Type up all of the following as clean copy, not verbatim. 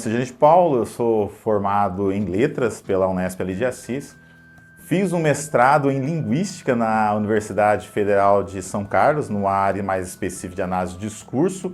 Sidney de Paulo, eu sou formado em Letras pela Unesp ali de Assis. Fiz um mestrado em Linguística na Universidade Federal de São Carlos, numa área mais específica de análise de discurso,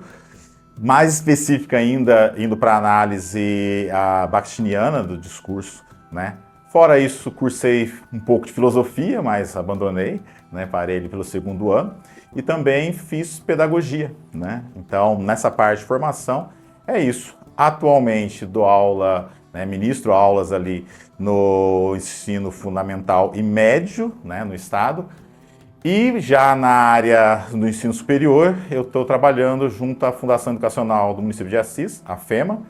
mais específica ainda, indo para a análise bakhtiniana do discurso, né? Fora isso, cursei um pouco de filosofia, mas abandonei, né? Parei ali pelo segundo ano. E também fiz pedagogia, né? Então, nessa parte de formação, é isso. Atualmente dou aula, né, ministro aulas ali no ensino fundamental e médio, né, no estado. E já na área do ensino superior, eu estou trabalhando junto à Fundação Educacional do município de Assis, a FEMA,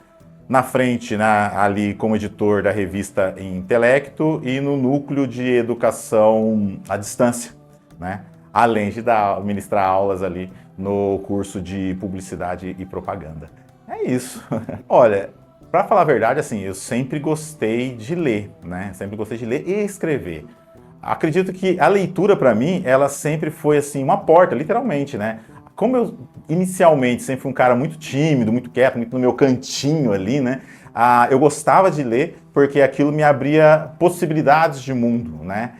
na frente, né, ali como editor da revista Intelecto e no núcleo de educação à distância, né? Além de ministrar aulas ali no curso de publicidade e propaganda. É isso. Olha, para falar a verdade, assim, eu sempre gostei de ler, né? Sempre gostei de ler e escrever. Acredito que a leitura, para mim, ela sempre foi, assim, uma porta, literalmente, né? Como eu, inicialmente, sempre fui um cara muito tímido, muito quieto, muito no meu cantinho ali, né? Eu gostava de ler porque aquilo me abria possibilidades de mundo, né?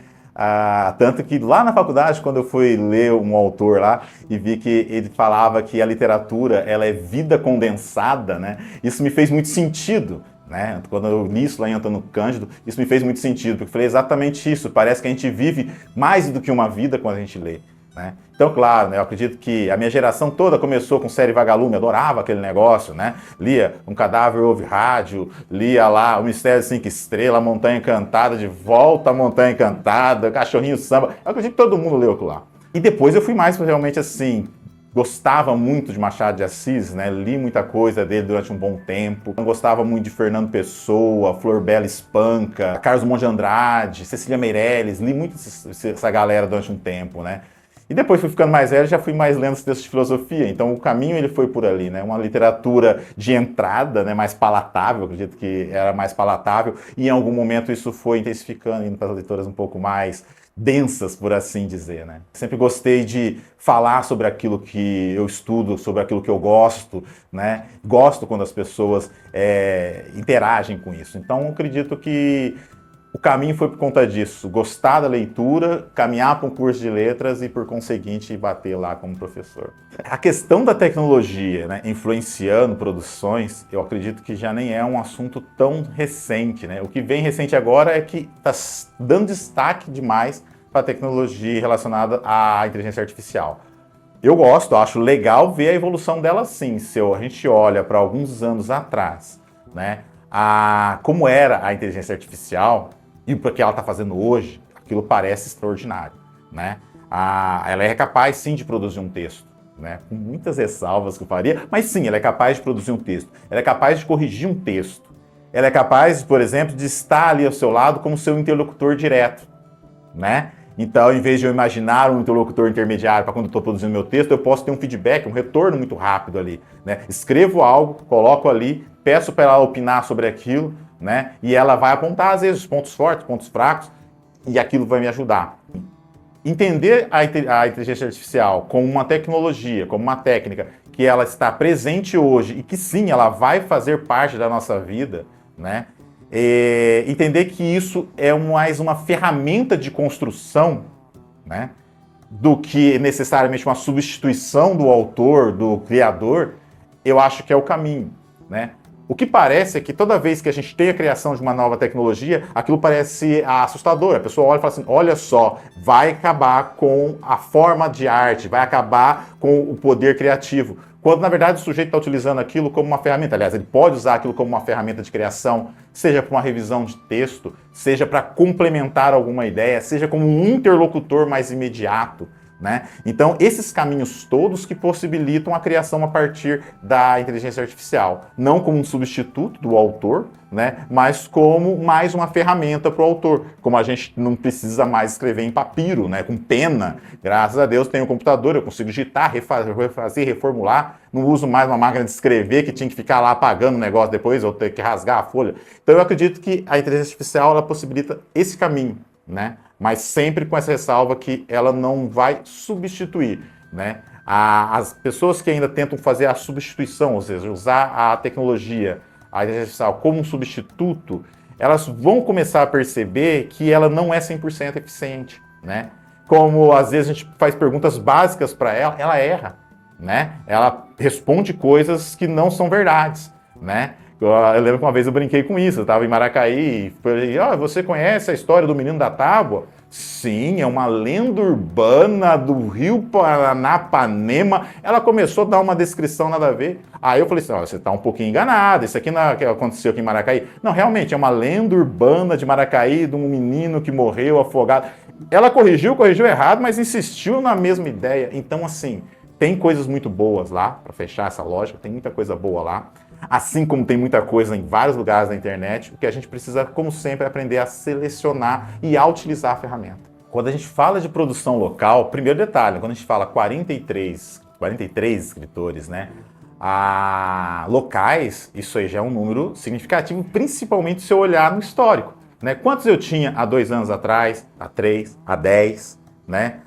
Tanto que lá na faculdade, quando eu fui ler um autor lá e vi que ele falava que a literatura ela é vida condensada, né? Isso me fez muito sentido, né? Quando eu li isso lá em Antônio Cândido, isso me fez muito sentido, porque eu falei exatamente isso, parece que a gente vive mais do que uma vida quando a gente lê, né? Então, claro, né, eu acredito que a minha geração toda começou com série Vagalume, adorava aquele negócio, né? Lia Um Cadáver Ouve Rádio, lia lá O Mistério de Cinco Estrelas, A Montanha Encantada, De Volta à Montanha Encantada, Cachorrinho Samba. Eu acredito que todo mundo leu aquilo lá. E depois eu fui mais realmente assim, gostava muito de Machado de Assis, né? Li muita coisa dele durante um bom tempo. Eu gostava muito de Fernando Pessoa, Flor Bela Espanca, Carlos Drummond de Andrade, Cecília Meirelles. Li muito essa galera durante um tempo, né? E depois fui ficando mais velho, já fui mais lendo os textos de filosofia, então o caminho ele foi por ali, né? Uma literatura de entrada, né? Mais palatável, acredito que era mais palatável, e em algum momento isso foi intensificando, indo para as leituras um pouco mais densas, por assim dizer, né? Sempre gostei de falar sobre aquilo que eu estudo, sobre aquilo que eu gosto, né? Gosto quando as pessoas interagem com isso. Então acredito que o caminho foi por conta disso, gostar da leitura, caminhar para um curso de letras e, por conseguinte, bater lá como professor. A questão da tecnologia, né, influenciando produções, eu acredito que já nem é um assunto tão recente, né? O que vem recente agora é que está dando destaque demais para a tecnologia relacionada à inteligência artificial. Eu gosto, acho legal ver a evolução dela sim. Se a gente olha para alguns anos atrás, né, como era a inteligência artificial, e para o que ela está fazendo hoje, aquilo parece extraordinário, né? Ela é capaz, sim, de produzir um texto, né? Com muitas ressalvas que eu faria, mas sim, ela é capaz de produzir um texto. Ela é capaz de corrigir um texto. Ela é capaz, por exemplo, de estar ali ao seu lado como seu interlocutor direto, né? Então, em vez de eu imaginar um interlocutor intermediário para quando eu estou produzindo meu texto, eu posso ter um feedback, um retorno muito rápido ali, né? Escrevo algo, coloco ali, peço para ela opinar sobre aquilo, né? E ela vai apontar, às vezes, os pontos fortes, pontos fracos, e aquilo vai me ajudar. Entender a inteligência artificial como uma tecnologia, como uma técnica, que ela está presente hoje e que sim, ela vai fazer parte da nossa vida, né? Entender que isso é mais uma ferramenta de construção, né? Do que necessariamente uma substituição do autor, do criador, eu acho que é o caminho, né? O que parece é que toda vez que a gente tem a criação de uma nova tecnologia, aquilo parece assustador. A pessoa olha e fala assim, olha só, vai acabar com a forma de arte, vai acabar com o poder criativo. Quando, na verdade, o sujeito está utilizando aquilo como uma ferramenta. Aliás, ele pode usar aquilo como uma ferramenta de criação, seja para uma revisão de texto, seja para complementar alguma ideia, seja como um interlocutor mais imediato, né? Então, esses caminhos todos que possibilitam a criação a partir da inteligência artificial. Não como um substituto do autor, né? Mas como mais uma ferramenta para o autor. Como a gente não precisa mais escrever em papiro, né? Com pena. Graças a Deus tenho um computador, eu consigo digitar, refazer, reformular. Não uso mais uma máquina de escrever que tinha que ficar lá apagando o negócio depois, ou ter que rasgar a folha. Então, eu acredito que a inteligência artificial ela possibilita esse caminho, né? Mas sempre com essa ressalva que ela não vai substituir, né? As pessoas que ainda tentam fazer a substituição, ou seja, usar a tecnologia a inteligência artificial como um substituto, elas vão começar a perceber que ela não é 100% eficiente, né? Como às vezes a gente faz perguntas básicas para ela, ela erra, né? Ela responde coisas que não são verdades, né? Eu lembro que uma vez eu brinquei com isso, eu estava em Maracaí e falei, você conhece a história do Menino da Tábua? Sim, é uma lenda urbana do Rio Paranapanema. Ela começou a dar uma descrição nada a ver. Aí eu falei assim, você está um pouquinho enganado, isso aqui não, que aconteceu aqui em Maracaí. Não, realmente, é uma lenda urbana de Maracaí, de um menino que morreu afogado. Ela corrigiu errado, mas insistiu na mesma ideia. Então, assim, tem coisas muito boas lá, para fechar essa lógica, tem muita coisa boa lá. Assim como tem muita coisa em vários lugares da internet, o que a gente precisa, como sempre, é aprender a selecionar e a utilizar a ferramenta. Quando a gente fala de produção local, primeiro detalhe, quando a gente fala 43 escritores, né, locais, isso aí já é um número significativo, principalmente se eu olhar no histórico, né? Quantos eu tinha há 2 anos atrás, há 3, há 10, né?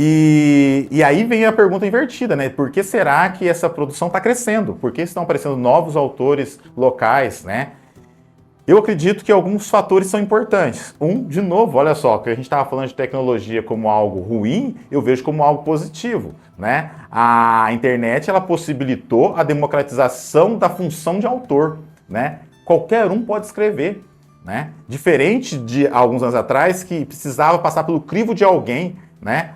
E aí vem a pergunta invertida, né? Por que será que essa produção está crescendo? Por que estão aparecendo novos autores locais, né? Eu acredito que alguns fatores são importantes. De novo, olha só, que a gente estava falando de tecnologia como algo ruim, eu vejo como algo positivo, né? A internet, ela possibilitou a democratização da função de autor, né? Qualquer um pode escrever, né? Diferente de alguns anos atrás, que precisava passar pelo crivo de alguém, né?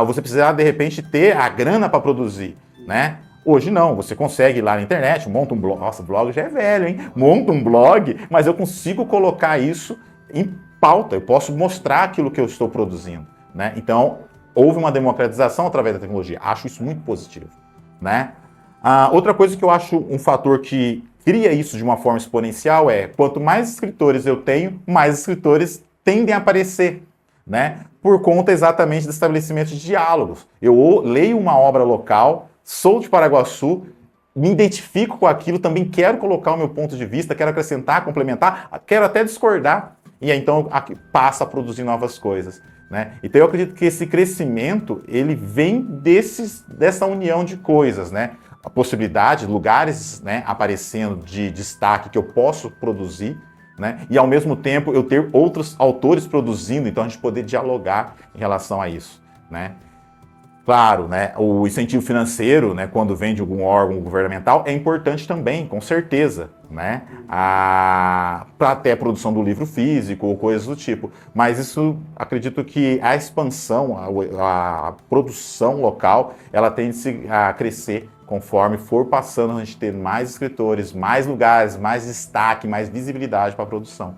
Você precisava, de repente, ter a grana para produzir, né? Hoje não, você consegue ir lá na internet, monta um blog, nossa, blog já é velho, hein? Monta um blog, mas eu consigo colocar isso em pauta, eu posso mostrar aquilo que eu estou produzindo, né? Então, houve uma democratização através da tecnologia, acho isso muito positivo, né? Outra coisa que eu acho um fator que cria isso de uma forma exponencial é, quanto mais escritores eu tenho, mais escritores tendem a aparecer, né? Por conta exatamente do estabelecimento de diálogos. Eu leio uma obra local, sou de Paraguaçu, me identifico com aquilo, também quero colocar o meu ponto de vista, quero acrescentar, complementar, quero até discordar, e aí então passa a produzir novas coisas, né? Então eu acredito que esse crescimento, ele vem dessa união de coisas, né? A possibilidade, lugares, né, aparecendo de destaque que eu posso produzir, né? E ao mesmo tempo eu ter outros autores produzindo, então a gente poder dialogar em relação a isso, né? Claro, né, o incentivo financeiro, né, quando vem de algum órgão governamental, é importante também, com certeza, né, para até a produção do livro físico ou coisas do tipo. Mas isso, acredito que a expansão, a produção local, ela tende a crescer conforme for passando a gente ter mais escritores, mais lugares, mais destaque, mais visibilidade para a produção.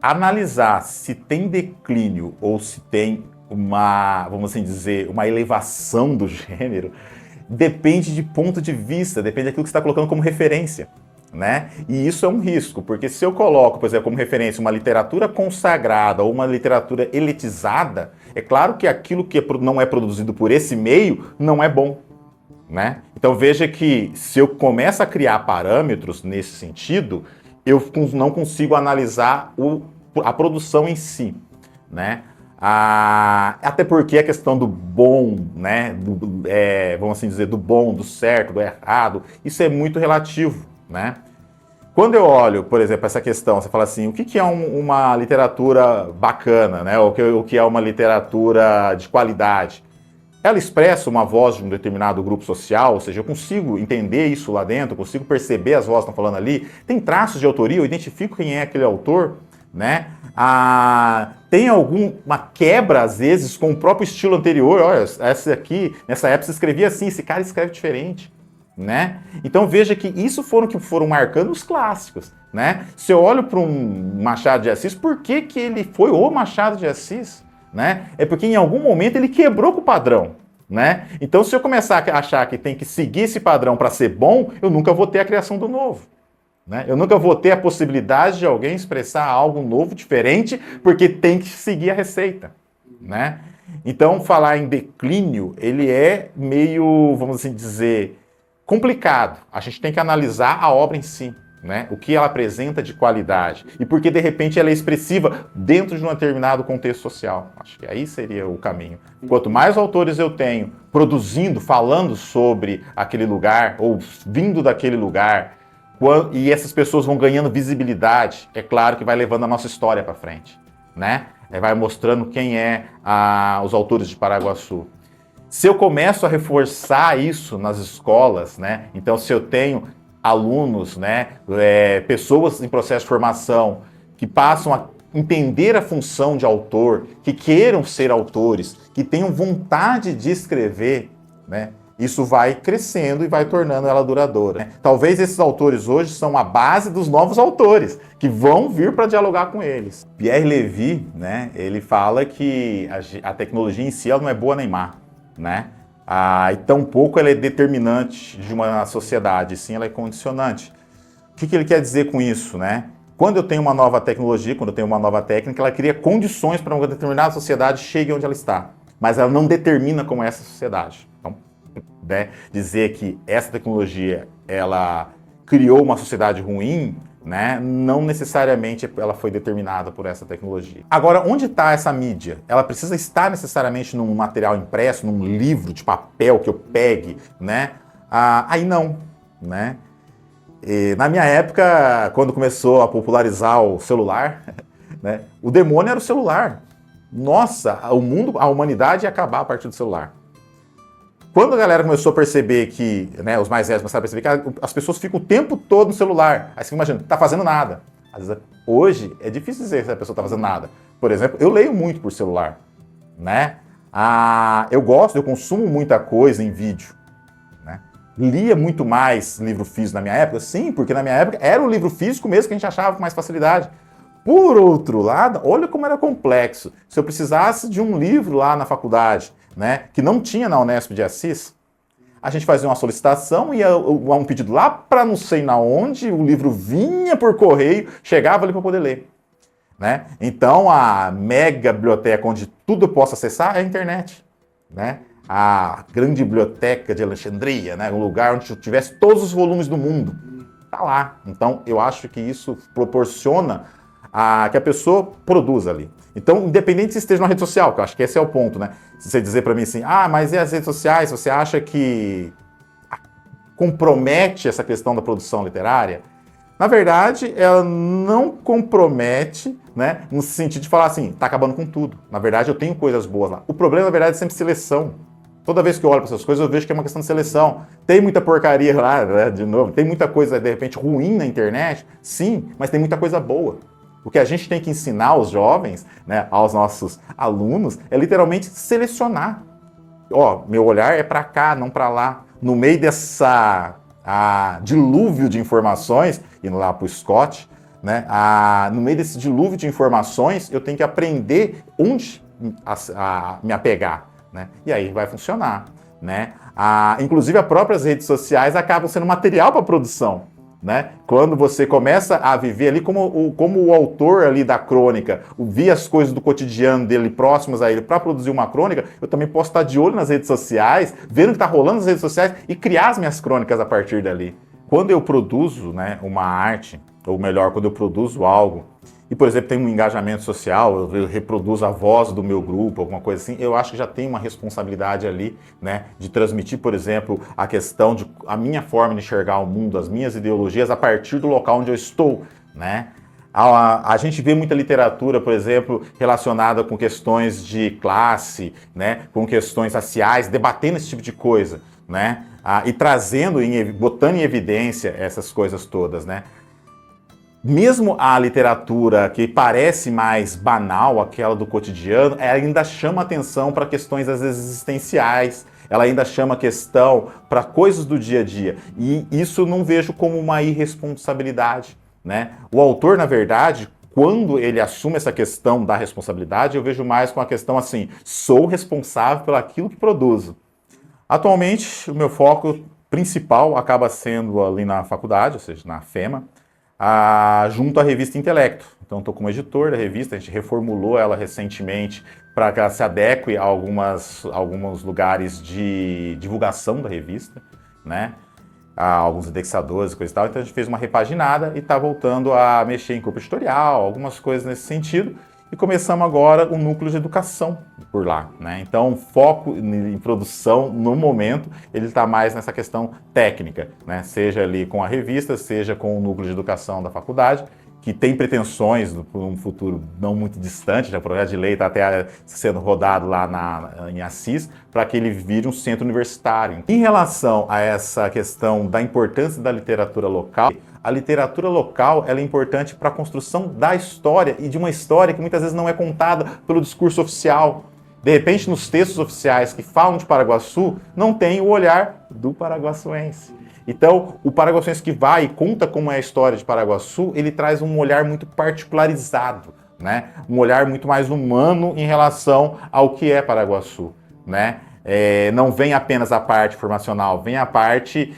Analisar se tem declínio ou se tem vamos assim dizer, uma elevação do gênero, depende de ponto de vista, depende daquilo que você está colocando como referência, né? E isso é um risco, porque se eu coloco, por exemplo, como referência uma literatura consagrada ou uma literatura elitizada, é claro que aquilo que não é produzido por esse meio não é bom, né? Então veja que se eu começo a criar parâmetros nesse sentido, eu não consigo analisar a produção em si, né? Até porque a questão do bom, né, vamos assim dizer, do bom, do certo, do errado, isso é muito relativo, né? Quando eu olho, por exemplo, essa questão, você fala assim, o que é uma literatura bacana, né? O que é uma literatura de qualidade? Ela expressa uma voz de um determinado grupo social, ou seja, eu consigo entender isso lá dentro, consigo perceber as vozes que estão falando ali, tem traços de autoria, eu identifico quem é aquele autor, né? Tem alguma quebra, às vezes, com o próprio estilo anterior. Olha, essa aqui, nessa época, você escrevia assim, esse cara escreve diferente, né? Então veja que isso foram marcando os clássicos, né? Se eu olho para um Machado de Assis, por que ele foi o Machado de Assis? Né? É porque em algum momento ele quebrou com o padrão, né? Então se eu começar a achar que tem que seguir esse padrão para ser bom, eu nunca vou ter a criação do novo. Né? Eu nunca vou ter a possibilidade de alguém expressar algo novo, diferente, porque tem que seguir a receita, né? Então, falar em declínio, ele é meio, vamos assim dizer, complicado. A gente tem que analisar a obra em si, né? O que ela apresenta de qualidade e porque, de repente, ela é expressiva dentro de um determinado contexto social. Acho que aí seria o caminho. Quanto mais autores eu tenho produzindo, falando sobre aquele lugar ou vindo daquele lugar, E essas pessoas vão ganhando visibilidade, é claro que vai levando a nossa história para frente, né? Vai mostrando quem os autores de Paraguaçu. Se eu começo a reforçar isso nas escolas, né? Então, se eu tenho alunos, né, pessoas em processo de formação que passam a entender a função de autor, que queiram ser autores, que tenham vontade de escrever, né? Isso vai crescendo e vai tornando ela duradoura, né? Talvez esses autores hoje são a base dos novos autores, que vão vir para dialogar com eles. Pierre Levy, né, ele fala que a tecnologia em si ela não é boa nem má, né? E tampouco ela é determinante de uma sociedade, sim, ela é condicionante. O que ele quer dizer com isso, né? Quando eu tenho uma nova tecnologia, quando eu tenho uma nova técnica, ela cria condições para uma determinada sociedade chegue onde ela está, mas ela não determina como é essa sociedade. Então, né, dizer que essa tecnologia ela criou uma sociedade ruim, né, não necessariamente ela foi determinada por essa tecnologia. Agora, onde está essa mídia? Ela precisa estar necessariamente num material impresso, num livro de papel que eu pegue, né? Aí não, né? E na minha época, quando começou a popularizar o celular, né, o demônio era o celular. Nossa, o mundo, a humanidade ia acabar a partir do celular. Quando a galera começou a perceber que, né, os mais velhos começaram a perceber que as pessoas ficam o tempo todo no celular, aí você imagina, tá fazendo nada. Às vezes, hoje é difícil dizer se a pessoa tá fazendo nada. Por exemplo, eu leio muito por celular, né? Eu consumo muita coisa em vídeo, né? Lia muito mais livro físico na minha época? Sim, porque na minha época era o livro físico mesmo que a gente achava com mais facilidade. Por outro lado, olha como era complexo. Se eu precisasse de um livro lá na faculdade, né, que não tinha na Unesp de Assis, a gente fazia uma solicitação, ia um pedido lá para não sei na onde, o livro vinha por correio, chegava ali para poder ler, né? Então a mega biblioteca onde tudo eu posso acessar é a internet, né? A grande biblioteca de Alexandria, né, um lugar onde eu tivesse todos os volumes do mundo, tá lá. Então eu acho que isso proporciona que a pessoa produza ali. Então, independente se esteja na rede social, que eu acho que esse é o ponto, né? Se você dizer para mim assim, mas e as redes sociais, você acha que compromete essa questão da produção literária? Na verdade, ela não compromete, né? No sentido de falar assim, tá acabando com tudo. Na verdade, eu tenho coisas boas lá. O problema, na verdade, é sempre seleção. Toda vez que eu olho para essas coisas, eu vejo que é uma questão de seleção. Tem muita porcaria lá, né? De novo, tem muita coisa, de repente, ruim na internet, sim, mas tem muita coisa boa. O que a gente tem que ensinar aos jovens, né, aos nossos alunos, é literalmente selecionar. Meu olhar é para cá, não para lá. No meio dessa dilúvio de informações, indo lá para o Scott, né, no meio desse dilúvio de informações, eu tenho que aprender onde me apegar, né? E aí vai funcionar, né? Inclusive, as próprias redes sociais acabam sendo material para produção, né? Quando você começa a viver ali como o autor ali da crônica, via as coisas do cotidiano dele próximas a ele para produzir uma crônica, eu também posso estar de olho nas redes sociais, vendo o que está rolando nas redes sociais e criar as minhas crônicas a partir dali. Quando eu produzo, né, uma arte, ou melhor, quando eu produzo algo, e, por exemplo, tem um engajamento social, eu reproduzo a voz do meu grupo, alguma coisa assim, eu acho que já tem uma responsabilidade ali, né, de transmitir, por exemplo, a questão de a minha forma de enxergar o mundo, as minhas ideologias a partir do local onde eu estou, né? A gente vê muita literatura, por exemplo, relacionada com questões de classe, né, com questões raciais, debatendo esse tipo de coisa, né? E trazendo, botando em evidência essas coisas todas, né? Mesmo a literatura que parece mais banal, aquela do cotidiano, ela ainda chama atenção para questões às vezes existenciais, ela ainda chama questão para coisas do dia a dia. E isso eu não vejo como uma irresponsabilidade, né? O autor, na verdade, quando ele assume essa questão da responsabilidade, eu vejo mais com a questão assim, sou responsável pelo aquilo que produzo. Atualmente, o meu foco principal acaba sendo ali na faculdade, ou seja, na FEMA, junto à revista Intelecto. Então, estou como editor da revista, a gente reformulou ela recentemente para que ela se adeque a alguns lugares de divulgação da revista, né? Alguns indexadores e coisa e tal. Então, a gente fez uma repaginada e está voltando a mexer em corpo editorial, algumas coisas nesse sentido. e começamos agora o núcleo de educação por lá, né? Então, o foco em produção, no momento, ele está mais nessa questão técnica, né? Seja ali com a revista, seja com o núcleo de educação da faculdade, que tem pretensões para um futuro não muito distante, já o projeto de lei está até sendo rodado lá em Assis, para que ele vire um centro universitário. Em relação a essa questão da importância da literatura local, a literatura local ela é importante para a construção da história, e de uma história que muitas vezes não é contada pelo discurso oficial. De repente, nos textos oficiais que falam de Paraguaçu, não tem o olhar do paraguaçuense. Então, o paraguaçuense que vai e conta como é a história de Paraguaçu, ele traz um olhar muito particularizado, né? Um olhar muito mais humano em relação ao que é Paraguaçu, né? Não vem apenas a parte formacional, vem a parte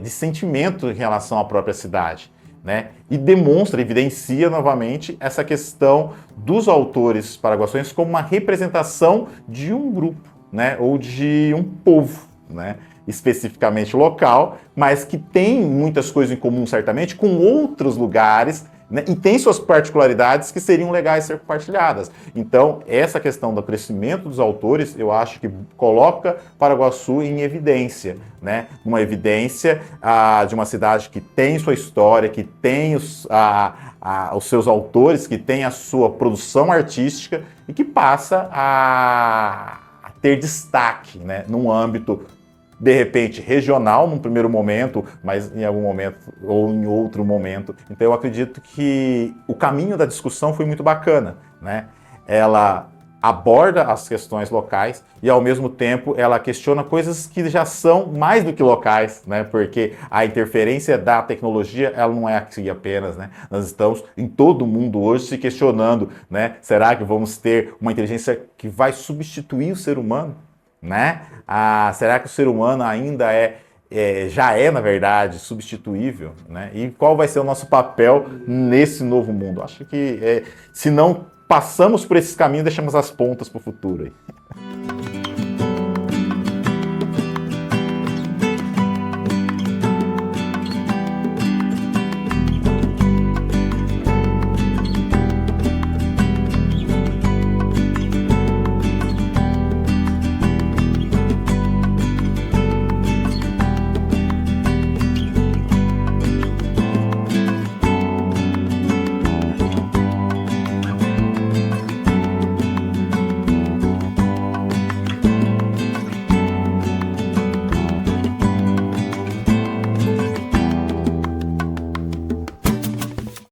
de sentimento em relação à própria cidade, né? E demonstra, evidencia novamente essa questão dos autores paraguaçuenses como uma representação de um grupo, né? Ou de um povo, né? Especificamente local, mas que tem muitas coisas em comum, certamente, com outros lugares, né? E tem suas particularidades que seriam legais ser compartilhadas. Então, essa questão do crescimento dos autores, eu acho que coloca Paraguaçu em evidência, né? Uma evidência de uma cidade que tem sua história, que tem os seus autores, que tem a sua produção artística e que passa a ter destaque, né? Num âmbito de repente regional num primeiro momento, mas em algum momento ou em outro momento. Então eu acredito que o caminho da discussão foi muito bacana, né? Ela aborda as questões locais e ao mesmo tempo ela questiona coisas que já são mais do que locais, né? Porque a interferência da tecnologia, ela não é aqui apenas, né? Nós estamos em todo o mundo hoje se questionando, né? Será que vamos ter uma inteligência que vai substituir o ser humano? Né? Será que o ser humano ainda já é, na verdade, substituível? Né? E qual vai ser o nosso papel nesse novo mundo? Acho que se não passamos por esses caminhos, deixamos as pontas para o futuro. Aí.